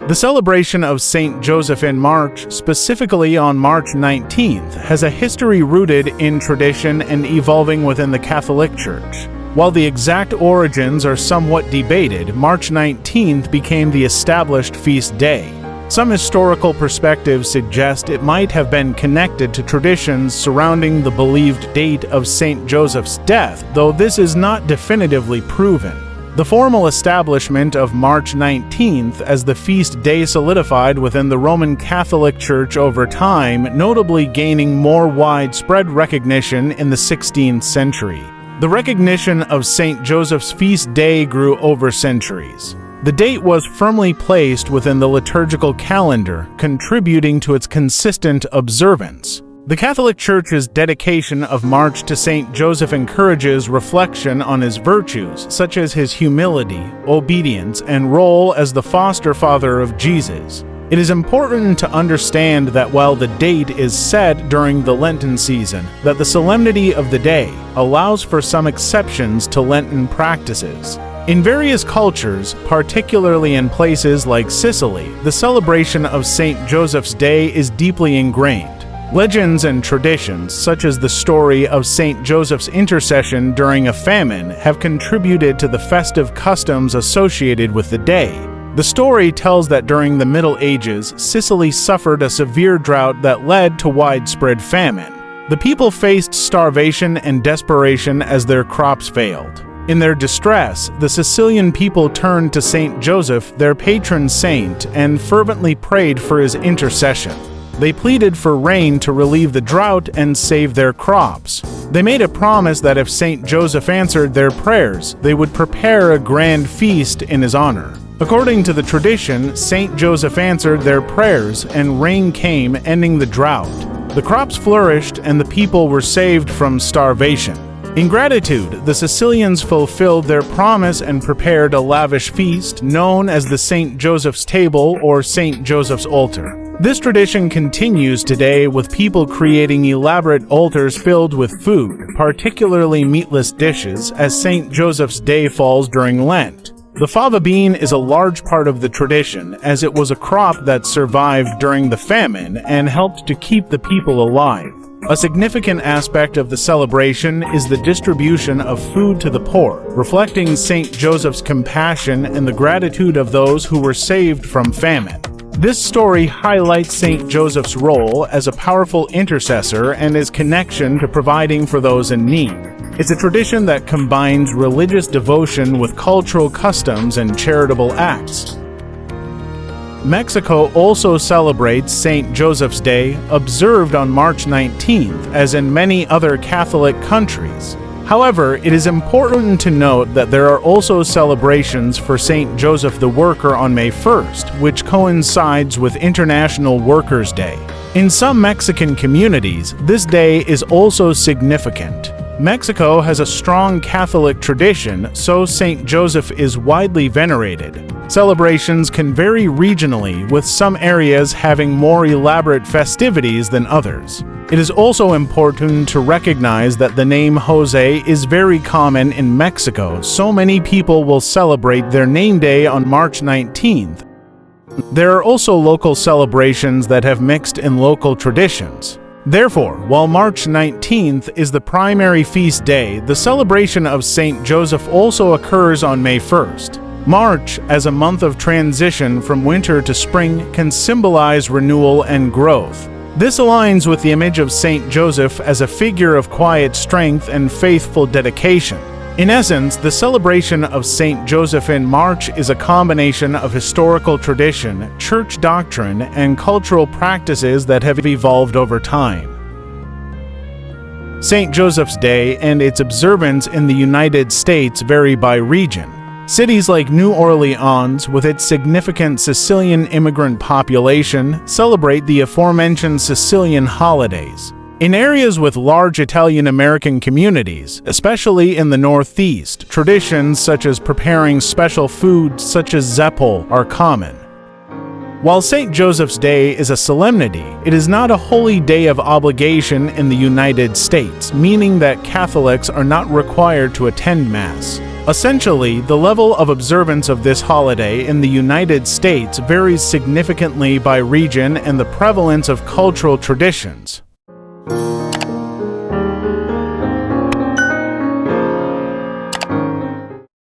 The celebration of Saint Joseph in March, specifically on March 19th, has a history rooted in tradition and evolving within the Catholic Church. While the exact origins are somewhat debated, March 19th became the established feast day. Some historical perspectives suggest it might have been connected to traditions surrounding the believed date of Saint Joseph's death, though this is not definitively proven. The formal establishment of March 19th as the feast day solidified within the Roman Catholic Church over time, notably gaining more widespread recognition in the 16th century. The recognition of Saint Joseph's feast day grew over centuries. The date was firmly placed within the liturgical calendar, contributing to its consistent observance. The Catholic Church's dedication of March to Saint Joseph encourages reflection on his virtues, such as his humility, obedience, and role as the foster father of Jesus. It is important to understand that while the date is set during the Lenten season, that the solemnity of the day allows for some exceptions to Lenten practices. In various cultures, particularly in places like Sicily, the celebration of Saint Joseph's Day is deeply ingrained. Legends and traditions, such as the story of Saint Joseph's intercession during a famine, have contributed to the festive customs associated with the day. The story tells that during the Middle Ages, Sicily suffered a severe drought that led to widespread famine. The people faced starvation and desperation as their crops failed. In their distress, the Sicilian people turned to Saint Joseph, their patron saint, and fervently prayed for his intercession. They pleaded for rain to relieve the drought and save their crops. They made a promise that if Saint Joseph answered their prayers, they would prepare a grand feast in his honor. According to the tradition, Saint Joseph answered their prayers and rain came, ending the drought. The crops flourished and the people were saved from starvation. In gratitude, the Sicilians fulfilled their promise and prepared a lavish feast known as the Saint Joseph's Table or Saint Joseph's Altar. This tradition continues today with people creating elaborate altars filled with food, particularly meatless dishes, as Saint Joseph's Day falls during Lent. The fava bean is a large part of the tradition, as it was a crop that survived during the famine and helped to keep the people alive. A significant aspect of the celebration is the distribution of food to the poor, reflecting Saint Joseph's compassion and the gratitude of those who were saved from famine. This story highlights Saint Joseph's role as a powerful intercessor and his connection to providing for those in need. It's a tradition that combines religious devotion with cultural customs and charitable acts. Mexico also celebrates Saint Joseph's Day, observed on March 19th, as in many other Catholic countries. However, it is important to note that there are also celebrations for Saint Joseph the Worker on May 1st, which coincides with International Workers' Day. In some Mexican communities, this day is also significant. Mexico has a strong Catholic tradition, so Saint Joseph is widely venerated. Celebrations can vary regionally, with some areas having more elaborate festivities than others. It is also important to recognize that the name Jose is very common in Mexico, so many people will celebrate their name day on March 19th. There are also local celebrations that have mixed in local traditions. Therefore, while March 19th is the primary feast day, the celebration of Saint Joseph also occurs on May 1st. March, as a month of transition from winter to spring, can symbolize renewal and growth. This aligns with the image of Saint Joseph as a figure of quiet strength and faithful dedication. In essence, the celebration of Saint Joseph in March is a combination of historical tradition, church doctrine, and cultural practices that have evolved over time. Saint Joseph's Day and its observance in the United States vary by region. Cities like New Orleans, with its significant Sicilian immigrant population, celebrate the aforementioned Sicilian holidays. In areas with large Italian-American communities, especially in the Northeast, traditions such as preparing special foods such as zeppole are common. While St. Joseph's Day is a solemnity, it is not a holy day of obligation in the United States, meaning that Catholics are not required to attend Mass. Essentially, the level of observance of this holiday in the United States varies significantly by region and the prevalence of cultural traditions.